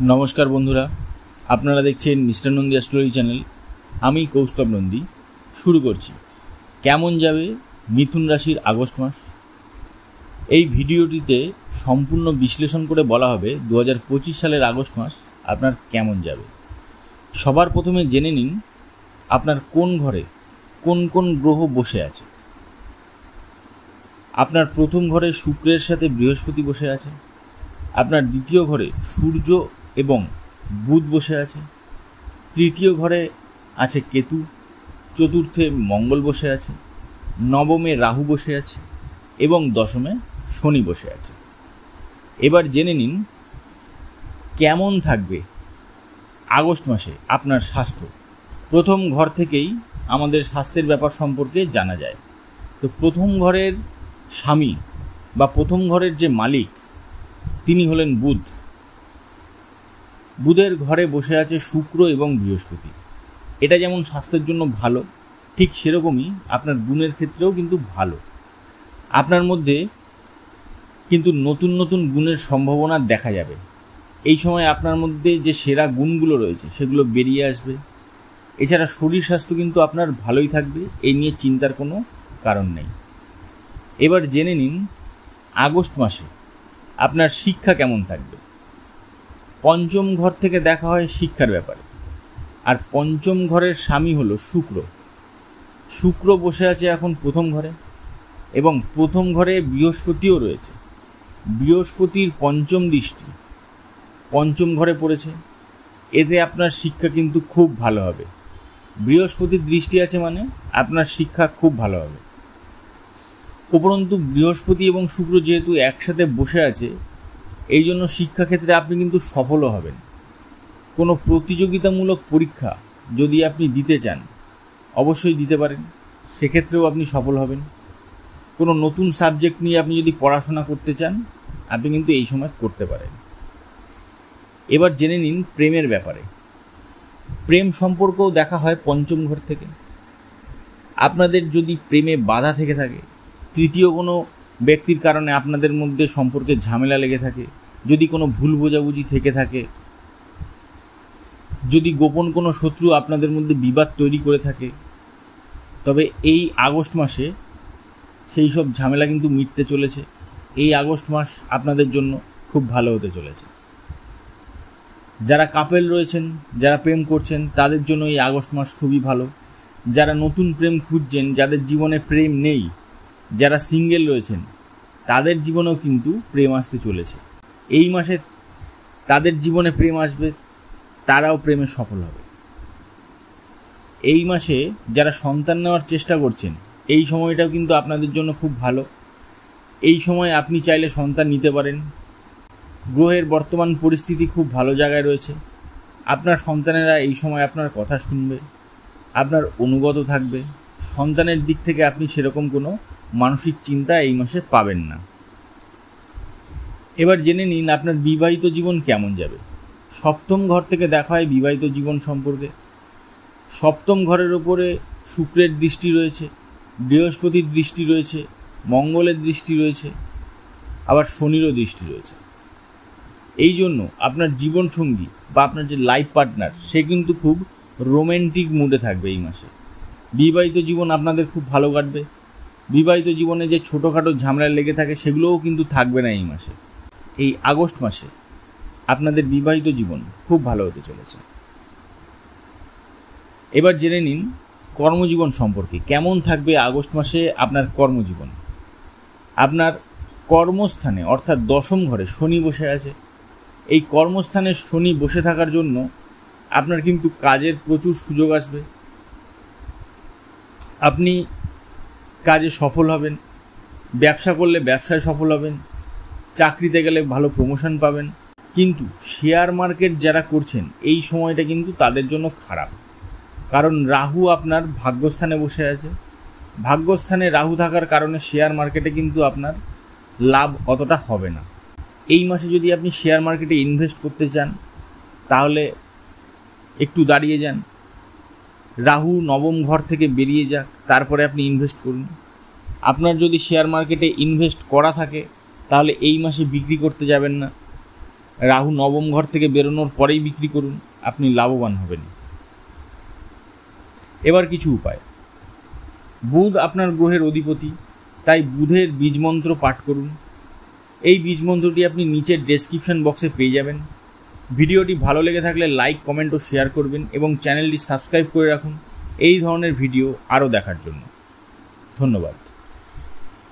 নমস্কার বন্ধুরা, আপনারা দেখছেন মিস্টার নন্দী অ্যাস্ট্রোলজি চ্যানেল। আমি কৌস্তব নন্দী। শুরু করছি কেমন যাবে মিথুন রাশির আগস্ট মাস। এই ভিডিওটিতে সম্পূর্ণ বিশ্লেষণ করে বলা হবে 2025 সালের আগস্ট মাস আপনার কেমন যাবে। সবার প্রথমে জেনে নিন আপনার কোন ঘরে কোন কোন গ্রহ বসে আছে। আপনার প্রথম ঘরে শুক্রের সাথে বৃহস্পতি বসে আছে। আপনার দ্বিতীয় ঘরে সূর্য এবং বুধ বসে আছে। তৃতীয় ঘরে আছে কেতু। চতুর্থে মঙ্গল বসে আছে। নবমে রাহু বসে আছে এবং দশমে শনি বসে আছে। এবার জেনে নিন কেমন থাকবে আগস্ট মাসে আপনার স্বাস্থ্য। প্রথম ঘর থেকেই আমাদের স্বাস্থ্যের ব্যাপার সম্পর্কে জানা যায়। তো প্রথম ঘরের স্বামী বা প্রথম ঘরের যে মালিক তিনি হলেন বুধ। বুধের ঘরে বসে আছে শুক্র এবং বৃহস্পতি। এটা যেমন স্বাস্থ্যের জন্য ভালো, ঠিক সেরকমই আপনার গুণের ক্ষেত্রেও কিন্তু ভালো। আপনার মধ্যে কিন্তু নতুন নতুন গুণের সম্ভাবনা দেখা যাবে। এই সময় আপনার মধ্যে যে সেরা গুণগুলো রয়েছে সেগুলো বেরিয়ে আসবে। এছাড়া শরীর স্বাস্থ্য কিন্তু আপনার ভালোই থাকবে, এই নিয়ে চিন্তার কোনো কারণ নেই। এবার জেনে নিন আগস্ট মাসে আপনার শিক্ষা কেমন থাকবে। পঞ্চম ঘর থেকে দেখা হয় শিক্ষার ব্যাপারে, আর পঞ্চম ঘরের স্বামী হলো শুক্র। শুক্র বসে আছে এখন প্রথম ঘরে এবং প্রথম ঘরে বৃহস্পতিও রয়েছে। বৃহস্পতির পঞ্চম দৃষ্টি পঞ্চম ঘরে পড়েছে। এতে আপনার শিক্ষা কিন্তু খুব ভালো হবে। বৃহস্পতির দৃষ্টি আছে মানে আপনার শিক্ষা খুব ভালো হবে। উপরন্তু বৃহস্পতি এবং শুক্র যেহেতু একসাথে বসে আছে, এই জন্য শিক্ষাক্ষেত্রে আপনি কিন্তু সফলও হবেন। কোনো প্রতিযোগিতামূলক পরীক্ষা যদি আপনি দিতে চান অবশ্যই দিতে পারেন, সেক্ষেত্রেও আপনি সফল হবেন। কোনো নতুন সাবজেক্ট নিয়ে আপনি যদি পড়াশোনা করতে চান আপনি কিন্তু এই সময় করতে পারেন। এবার জেনে নিন প্রেমের ব্যাপারে। প্রেম সম্পর্কও দেখা হয় পঞ্চম ঘর থেকে। আপনাদের যদি প্রেমে বাধা থেকে থাকে, তৃতীয় কোনো ব্যক্তির কারণে আপনাদের মধ্যে সম্পর্কে ঝামেলা লেগে থাকে, যদি কোনো ভুল বোঝাবুঝি থেকে থাকে, যদি গোপন কোনো শত্রু আপনাদের মধ্যে বিবাদ তৈরি করে থাকে, তবে এই আগস্ট মাসে সেই সব ঝামেলা কিন্তু মিটতে চলেছে। এই আগস্ট মাস আপনাদের জন্য খুব ভালো হতে চলেছে। যারা কাপেল রয়েছেন, যারা প্রেম করছেন, তাদের জন্য এই আগস্ট মাস খুবই ভালো। যারা নতুন প্রেম খুঁজছেন, যাদের জীবনে প্রেম নেই, যারা সিঙ্গেল রয়েছেন, তাদের জীবনেও কিন্তু প্রেম আসতে চলেছে। এই মাসে তাদের জীবনে প্রেম আসবে, তারাও প্রেমে সফল হবে। এই মাসে যারা সন্তান নেওয়ার চেষ্টা করছেন, এই সময়টাও কিন্তু আপনাদের জন্য খুব ভালো। এই সময় আপনি চাইলে সন্তান নিতে পারেন। গ্রহের বর্তমান পরিস্থিতি খুব ভালো জায়গায় রয়েছে। আপনার সন্তানেরা এই সময় আপনার কথা শুনবে, আপনার অনুগত থাকবে। সন্তানের দিক থেকে আপনি সেরকম কোনো মানসিক চিন্তা এই মাসে পাবেন না। এবার জেনে নিন আপনার বিবাহিত জীবন কেমন যাবে। সপ্তম ঘর থেকে দেখা হয় বিবাহিত জীবন সম্পর্কে। সপ্তম ঘরের ওপরে শুক্রের দৃষ্টি রয়েছে, বৃহস্পতির দৃষ্টি রয়েছে, মঙ্গলের দৃষ্টি রয়েছে, আবার শনিরও দৃষ্টি রয়েছে। এই জন্য আপনার জীবনসঙ্গী বা আপনার যে লাইফ পার্টনার সে কিন্তু খুব রোম্যান্টিক মুডে থাকবে এই মাসে। বিবাহিত জীবন আপনাদের খুব ভালো কাটবে। বিবাহিত জীবনে যে ছোটোখাটো ঝামেলা লেগে থাকে সেগুলোও কিন্তু থাকবে না এই মাসে। এই আগস্ট মাসে আপনাদের বিবাহিত জীবন খুব ভালো হতে চলেছে। এবার জেনে নিন কর্মজীবন সম্পর্কে কেমন থাকবে আগস্ট মাসে আপনার কর্মজীবন। আপনার কর্মস্থানে অর্থাৎ দশম ঘরে শনি বসে আছে। এই কর্মস্থানে শনি বসে থাকার জন্য আপনার কিন্তু কাজের প্রচুর সুযোগ আসবে। আপনি কাজে সফল হবেন। ব্যবসা করলে ব্যবসায় সফল হবেন। চাকরিতে গেলে ভালো প্রমোশন পাবেন। কিন্তু শেয়ার মার্কেট যারা করছেন এই সময়টা কিন্তু তাদের জন্য খারাপ, কারণ রাহু আপনার ভাগ্যস্থানে বসে আছে। ভাগ্যস্থানে রাহু থাকার কারণে শেয়ার মার্কেটে কিন্তু আপনার লাভ অতটা হবে না। এই মাসে যদি আপনি শেয়ার মার্কেটে ইনভেস্ট করতে চান তাহলে একটু দাঁড়িয়ে যান। রাহু নবম ঘর থেকে বেরিয়ে যাক, তারপরে আপনি ইনভেস্ট করুন। আপনার যদি শেয়ার মার্কেটে ইনভেস্ট করা থাকে তাহলে এই মাসে বিক্রি করতে যাবেন না। রাহু নবম ঘর থেকে বেরোনোর পরেই বিক্রি করুন, আপনি লাভবান হবেন। এবার কিছু উপায়। বুধ আপনার গ্রহের অধিপতি, তাই বুধের বীজমন্ত্র পাঠ করুন। এই বীজমন্ত্রটি আপনি নিচের ডেসক্রিপশন বক্সে পেয়ে যাবেন। ভিডিওটি ভালো লেগে থাকলে লাইক, কমেন্ট ও শেয়ার করবেন এবং চ্যানেলটি সাবস্ক্রাইব করে রাখুন এই ধরনের ভিডিও আরও দেখার জন্য। ধন্যবাদ।